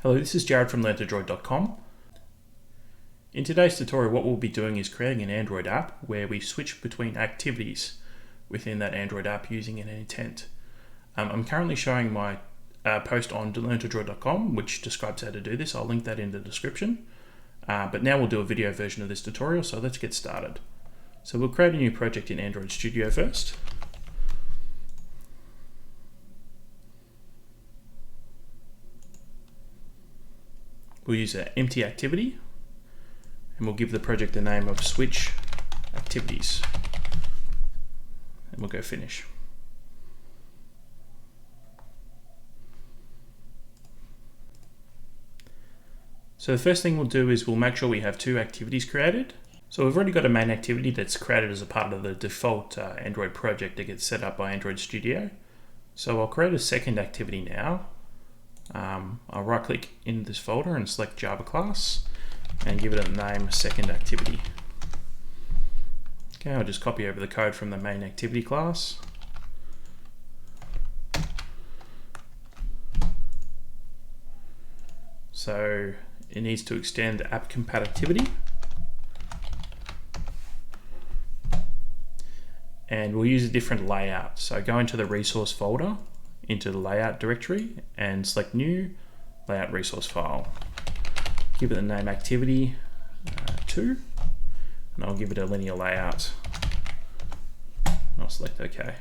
Hello, this is Jared from learn2droid.com. In today's tutorial, what we'll be doing is creating an Android app where we switch between activities within that Android app using an intent. I'm currently showing my post on learn2droid.com, which describes how to do this. I'll link that in the description. But now we'll do a video version of this tutorial, so let's get started. So we'll create a new project in Android Studio first. We'll use an empty activity and we'll give the project the name of Switch Activities. And we'll go finish. So the first thing we'll do is we'll make sure we have two activities created. So we've already got a main activity that's created as a part of the default Android project that gets set up by Android Studio. So I'll create a second activity now. I'll right click in this folder and select Java class and give it a name second activity. Okay, I'll just copy over the code from the main activity class. So it needs to extend app compatibility. And we'll use a different layout. So go into the resource folder, into the layout directory and select new layout resource file. Give it the name activity 2 and I'll give it a linear layout. I'll select OK.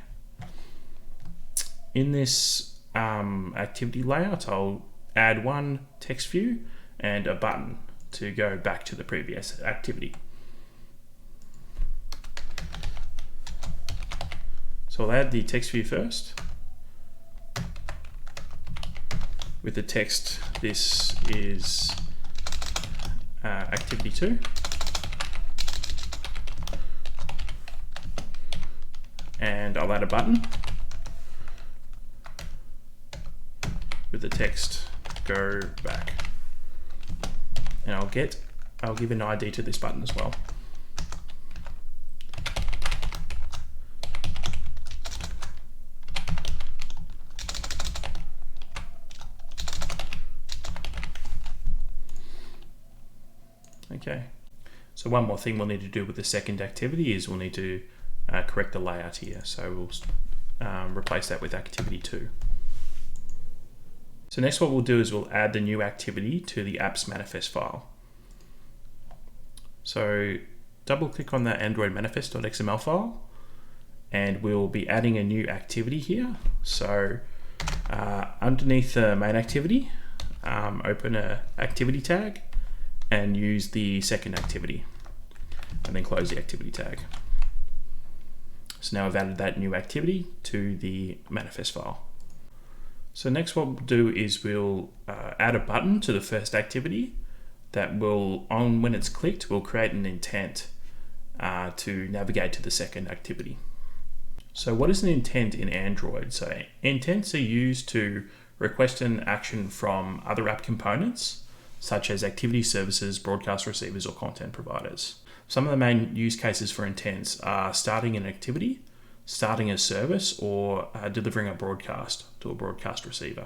In this activity layout, I'll add one text view and a button to go back to the previous activity. So I'll add the text view first. With the text, this is activity 2. And I'll add a button with the text go back. And I'll give an ID to this button as well. Okay, so one more thing we'll need to do with the second activity is we'll need to correct the layout here. So we'll replace that with activity 2. So next what we'll do is we'll add the new activity to the apps manifest file. So double click on the Android manifest.xml file and we'll be adding a new activity here. So underneath the main activity, open a activity tag and use the second activity and then close the activity tag. So now I've added that new activity to the manifest file. So next what we'll do is we'll add a button to the first activity that will, when it's clicked, will create an intent to navigate to the second activity. So what is an intent in Android? So intents are used to request an action from other app components such as activity services, broadcast receivers, or content providers. Some of the main use cases for intents are starting an activity, starting a service, or delivering a broadcast to a broadcast receiver.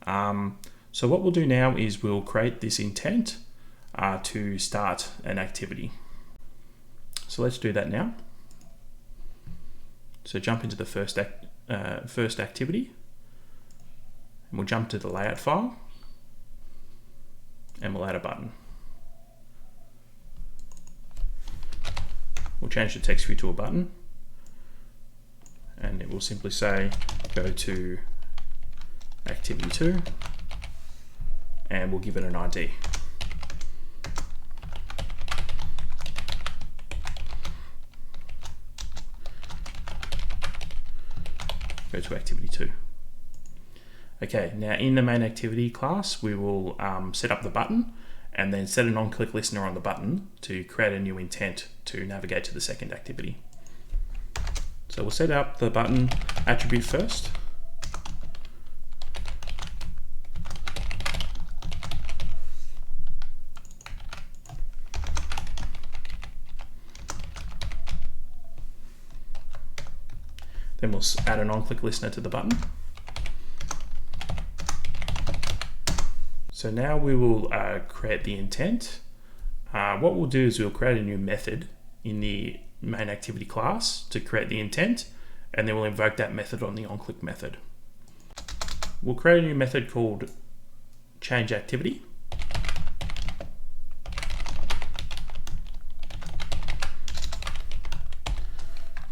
So what we'll do now is we'll create this intent to start an activity. So let's do that now. So jump into the first activity, and we'll jump to the layout file, and we'll add a button. We'll change the text view to a button and it will simply say go to activity 2 and we'll give it an ID. Go to activity 2. Okay, now in the main activity class, we will set up the button and then set a non-click listener on the button to create a new intent to navigate to the second activity. So we'll set up the button attribute first. Then we'll add a non-click listener to the button. So now we will create the intent. What we'll do is we'll create a new method in the main activity class to create the intent, and then we'll invoke that method on the onClick method. We'll create a new method called change activity.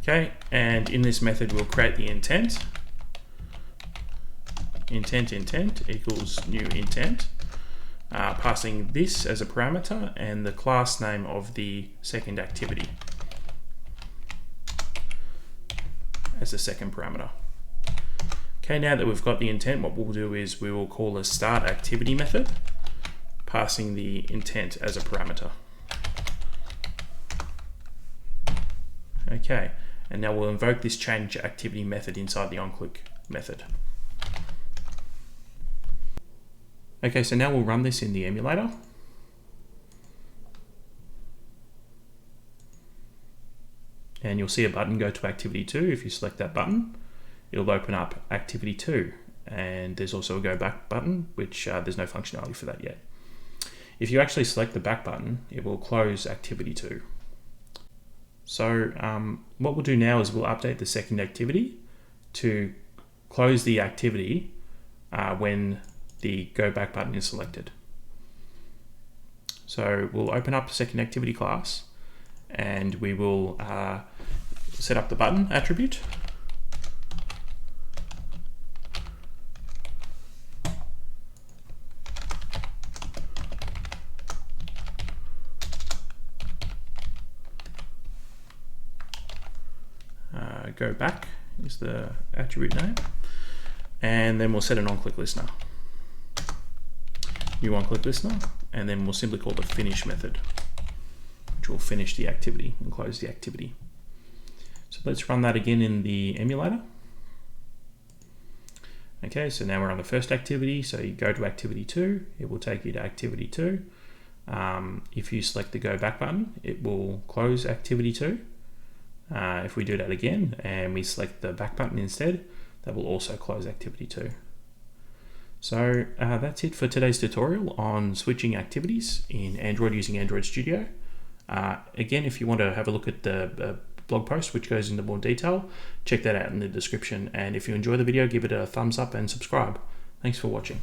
Okay, and in this method we'll create the intent. Intent equals new intent, passing this as a parameter and the class name of the second activity as the second parameter. Okay, now that we've got the intent, what we'll do is we will call a start activity method, passing the intent as a parameter. Okay, and now we'll invoke this change activity method inside the onClick method. Okay, so now we'll run this in the emulator. And you'll see a button go to activity 2. If you select that button, it'll open up activity 2. And there's also a go back button, which there's no functionality for that yet. If you actually select the back button, it will close activity 2. So what we'll do now is we'll update the second activity to close the activity when the go back button is selected. So we'll open up the second activity class and we will set up the button attribute. Go back is the attribute name, and then we'll set an onClick listener. New onClick listener, and then we'll simply call the finish method, which will finish the activity and close the activity. So let's run that again in the emulator. Okay, so now we're on the first activity. So you go to activity 2, it will take you to activity 2. If you select the go back button, it will close activity 2. If we do that again and we select the back button instead, that will also close activity 2. So that's it for today's tutorial on switching activities in Android using Android Studio. Again, if you want to have a look at the blog post which goes into more detail, check that out in the description. And if you enjoy the video, give it a thumbs up and subscribe. Thanks for watching.